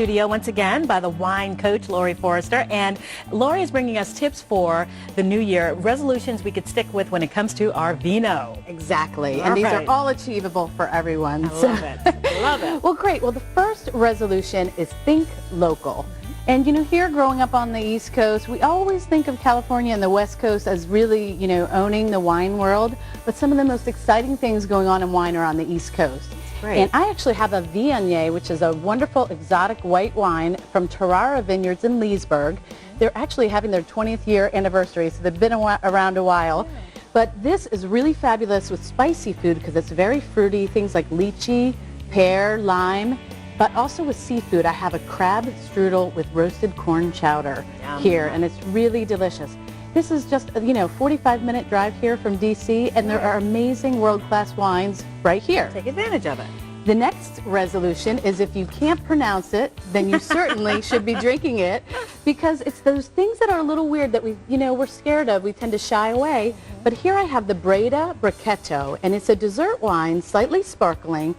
studio once again by the wine coach, Laurie Forster. And Laurie is bringing us tips for the new year, resolutions we could stick with when it comes to our vino. Exactly. And these are all achievable for everyone. I love it. Love it. Well, great. Well, the first resolution is think local. And, you know, here growing up on the East Coast, we always think of California and the West Coast as really, you know, owning the wine world. But some of the most exciting things going on in wine are on the East Coast. Great. And I actually have a Viognier, which is a wonderful exotic white wine from Tarara Vineyards in Leesburg. They're actually having their 20th year anniversary, so they've been around a while. But this is really fabulous with spicy food because it's very fruity, things like lychee, pear, lime. But also with seafood, I have a crab strudel with roasted corn chowder here, and it's really delicious. This is just, you know, 45-minute drive here from DC, and there are amazing world-class wines right here. Take advantage of it. The next resolution is if you can't pronounce it, then you certainly should be drinking it, because it's those things that are a little weird that we're scared of. We tend to shy away. But here I have the Breda Bracchetto, and it's a dessert wine, slightly sparkling.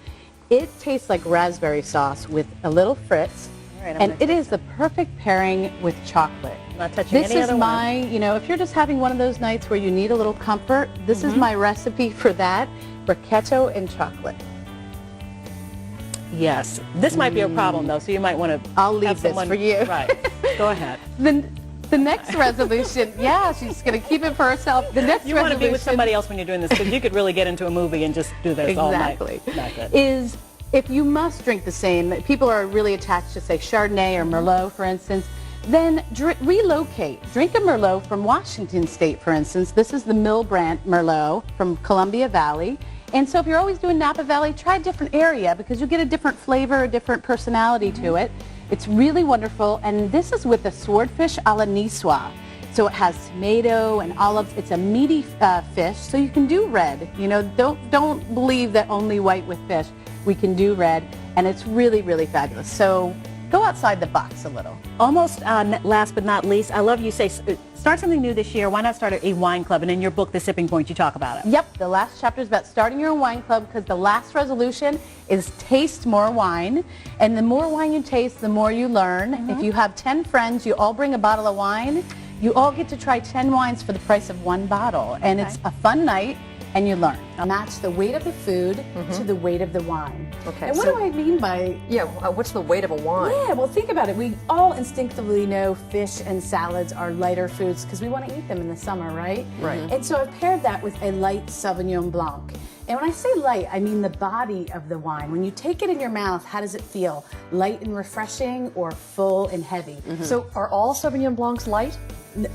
It tastes like raspberry sauce with a little fritz, and it is the perfect pairing with chocolate. Not touching this any is other my, one. you know, if you're just having one of those nights where you need a little comfort, this is my recipe for that, Bracchetto and chocolate. Yes. This might be a problem, though, so you might want to I'll leave this for you. Right. Go ahead. The next resolution, yeah, she's going to keep it for herself. The next You want to be with somebody else when you're doing this, because you could really get into a movie and just do this all night. Exactly. Is if you must drink the same, people are really attached to, say, Chardonnay or Merlot, for instance, then relocate. Drink a Merlot from Washington State, for instance. This is the Milbrandt Merlot from Columbia Valley. And so if you're always doing Napa Valley, try a different area because you get a different flavor, a different personality to it. It's really wonderful, and this is with a swordfish a la Niçoise. So it has tomato and olives. It's a meaty fish, so you can do red. You know, don't believe that only white with fish. We can do red, and it's really, really fabulous. So go outside the box a little. Almost last but not least, I love you say start something new this year. Why not start a wine club? And in your book, The Sipping Point, you talk about it. Yep, the last chapter is about starting your own wine club because the last resolution is taste more wine. And the more wine you taste, the more you learn. If you have 10 friends, you all bring a bottle of wine. You all get to try 10 wines for the price of one bottle. And it's a fun night. And you learn. Match the weight of the food to the weight of the wine. Okay. And what do I mean by... Yeah, what's the weight of a wine? Yeah, well, think about it. We all instinctively know fish and salads are lighter foods because we want to eat them in the summer, right? Right. And so I've paired that with a light Sauvignon Blanc. And when I say light, I mean the body of the wine. When you take it in your mouth, how does it feel? Light and refreshing or full and heavy? So are all Sauvignon Blancs light?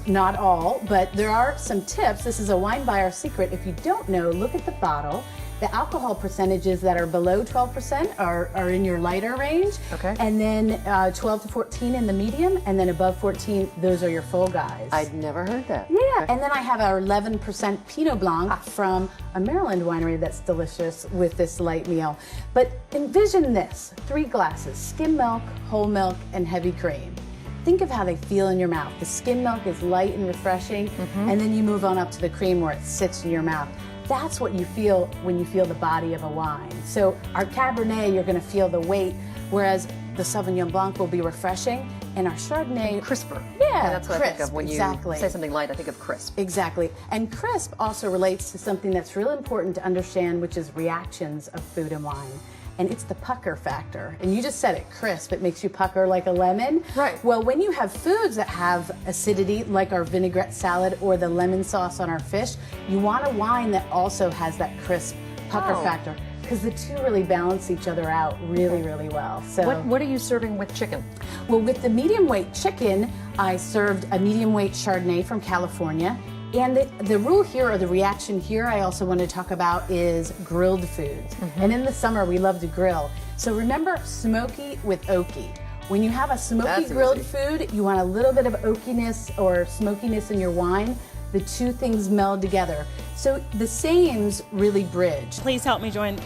Not all, but there are some tips. This is a wine buyer's secret. If you don't know, look at the bottle. The alcohol percentages that are below 12% are in your lighter range. Okay. And then 12 to 14 in the medium, and then above 14, those are your full guys. I'd never heard that. Yeah, Okay. and then I have our 11% Pinot Blanc from a Maryland winery that's delicious with this light meal. But envision this, 3 glasses, skim milk, whole milk, and heavy cream. Think of how they feel in your mouth. The skim milk is light and refreshing, and then you move on up to the cream where it sits in your mouth. That's what you feel when you feel the body of a wine. So our Cabernet, you're going to feel the weight, whereas the Sauvignon Blanc will be refreshing, and our Chardonnay... Crisper. Yeah, And that's what I think of when you say something light, I think of crisp. Exactly. And crisp also relates to something that's really important to understand, which is reactions of food and wine. And it's the pucker factor. And you just said it, crisp. It makes you pucker like a lemon. Right. Well, when you have foods that have acidity, like our vinaigrette salad or the lemon sauce on our fish, you want a wine that also has that crisp pucker factor. Because the two really balance each other out really, really well. So, What are you serving with chicken? well, with the medium weight chicken, I served a medium weight Chardonnay from California. And the rule here, or the reaction here, I also want to talk about is grilled foods. And in the summer, we love to grill. So remember, smoky with oaky. When you have a smoky grilled food, you want a little bit of oakiness or smokiness in your wine. The two things meld together. So the sames really bridge. Please help me join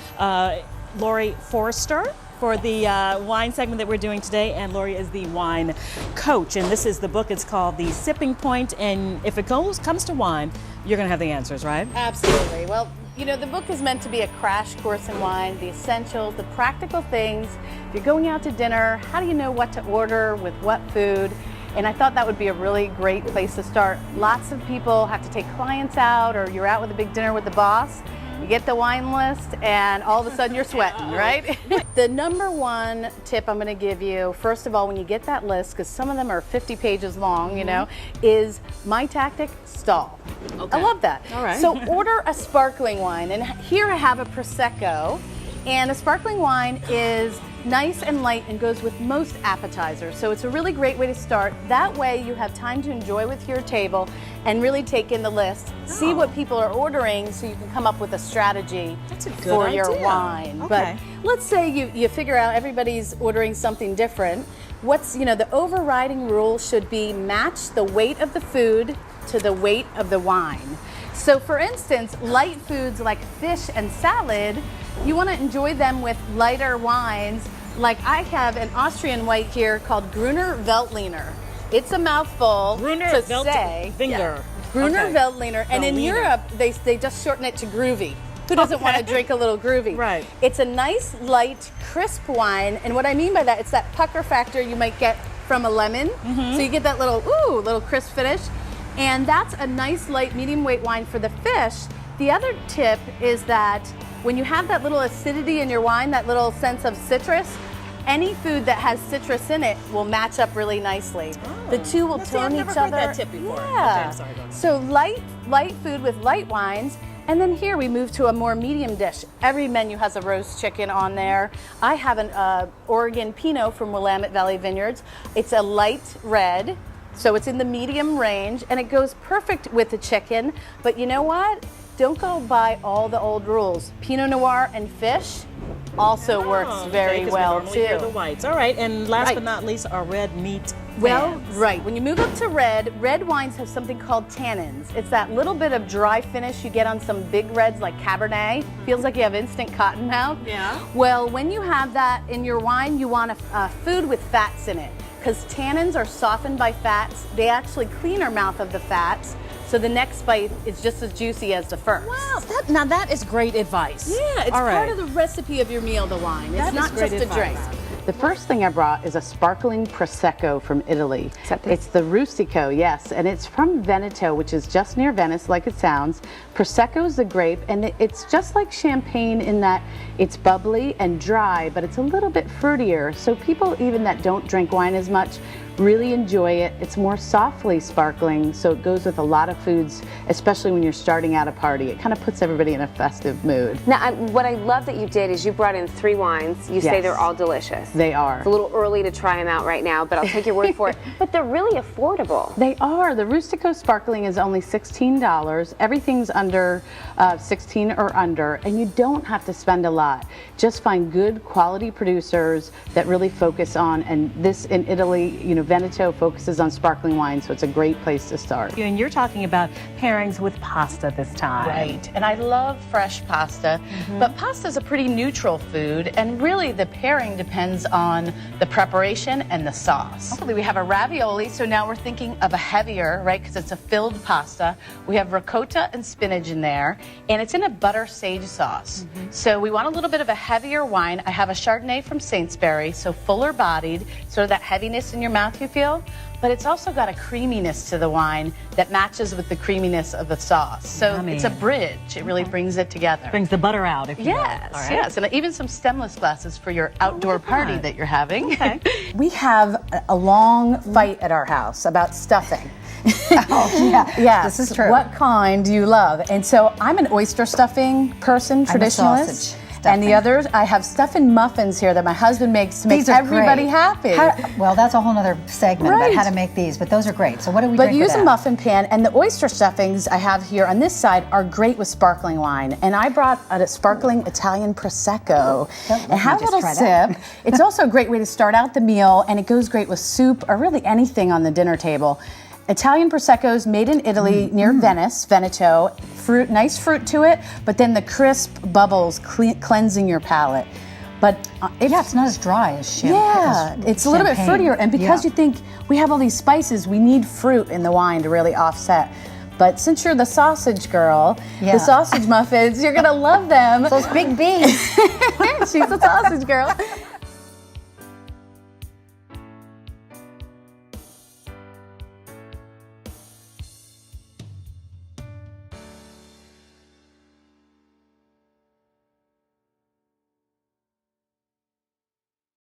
Laurie Forster for the wine segment that we're doing today, and Laurie is the wine coach, and this is the book. It's called The Sipping Point, and if it comes to wine, you're going to have the answers, right? Absolutely. Well, you know, the book is meant to be a crash course in wine, the essentials, the practical things. If you're going out to dinner, how do you know what to order with what food? And I thought that would be a really great place to start. Lots of people have to take clients out, or you're out with a big dinner with the boss. You get the wine list and all of a sudden you're sweating, right? The number one tip I'm going to give you, first of all, when you get that list, because some of them are 50 pages long, you know, is my tactic, stall. Okay. I love that. All right. So order a sparkling wine, and here I have a Prosecco, and a sparkling wine is nice and light and goes with most appetizers. So it's a really great way to start. That way you have time to enjoy with your table and really take in the list, see what people are ordering so you can come up with a strategy for your wine. Okay. But let's say you figure out everybody's ordering something different. What's, you know, the overriding rule should be match the weight of the food to the weight of the wine. So for instance, light foods like fish and salad, you want to enjoy them with lighter wines. Like I have an Austrian white here called Gruner Veltliner. It's a mouthful to say. Veltliner. Gruner Veltliner. And in Europe, they just shorten it to groovy. Who doesn't want to drink a little groovy? Right. It's a nice, light, crisp wine. And what I mean by that, it's that pucker factor you might get from a lemon. So you get that little crisp finish. And that's a nice, light, medium weight wine for the fish. The other tip is that when you have that little acidity in your wine, that little sense of citrus, any food that has citrus in it will match up really nicely. The two will tone each other. I've never heard that tip before. Yeah. Okay, I'm sorry, go on. So light food with light wines. And then here we move to a more medium dish. Every menu has a roast chicken on there. I have an Oregon Pinot from Willamette Valley Vineyards. It's a light red. So it's in the medium range, and it goes perfect with the chicken. But you know what? Don't go by all the old rules. Pinot Noir and fish also works very well too. Hear the whites. All right, and last but not least, our red meat. Well, right. When you move up to red wines have something called tannins. It's that little bit of dry finish you get on some big reds like Cabernet. Feels like you have instant cotton mouth. Yeah. Well, when you have that in your wine, you want a food with fats in it, because tannins are softened by fats. They actually clean our mouth of the fats, so the next bite is just as juicy as the first. Wow, now that is great advice. Yeah, it's part of the recipe of your meal, the wine. It's not just a drink. The first thing I brought is a sparkling Prosecco from Italy. It's the Rustico, yes, and it's from Veneto, which is just near Venice, like it sounds. Prosecco is the grape, and it's just like champagne in that it's bubbly and dry, but it's a little bit fruitier. So people even that don't drink wine as much really enjoy it. It's more softly sparkling, so it goes with a lot of foods, especially when you're starting out a party. It kind of puts everybody in a festive mood. Now, what I love that you did is you brought in 3 wines. You say they're all delicious. They are. It's a little early to try them out right now, but I'll take your word for it. But they're really affordable. They are. The Rustico Sparkling is only $16. Everything's under 16 or under, and you don't have to spend a lot. Just find good quality producers that really focus on, and this in Italy, you know, Veneto focuses on sparkling wine, so it's a great place to start. And you're talking about pairings with pasta this time. Right, and I love fresh pasta, but pasta is a pretty neutral food, and really the pairing depends on the preparation and the sauce. We have a ravioli, so now we're thinking of a heavier, right, because it's a filled pasta. We have ricotta and spinach in there, and it's in a butter sage sauce. So we want a little bit of a heavier wine. I have a Chardonnay from Sainsbury, so fuller bodied, sort of that heaviness in your mouth you feel, but it's also got a creaminess to the wine that matches with the creaminess of the sauce. So it's a bridge. It really brings it together. Brings the butter out, if you will. Yes, All right. yes, and even some stemless glasses for your outdoor party that you're having. Okay. We have a long fight at our house about stuffing. Yes, this is true. What kind do you love? And so I'm an oyster stuffing person, traditionalist. sausage And the others, I have stuffing muffins here that my husband makes to make These are everybody great. happy. Well, that's a whole other segment about Right. how to make these, but those are great. So what do we But drink use with a that? muffin pan, and the oyster stuffings I have here on this side are great with sparkling wine. And I brought a sparkling Italian Prosecco. Let And have a me just little try sip. that. It's also a great way to start out the meal, and it goes great with soup or really anything on the dinner table. Italian Prosecco's made in Italy near Venice, Veneto. Fruit, nice fruit to it, but then the crisp bubbles cleansing your palate. But it's not as dry as champagne. yeah, it's a little bit fruitier, and because you think we have all these spices, we need fruit in the wine to really offset. But since you're the sausage girl, Yeah. the sausage muffins, you're gonna love them. Those big beans. She's a sausage girl.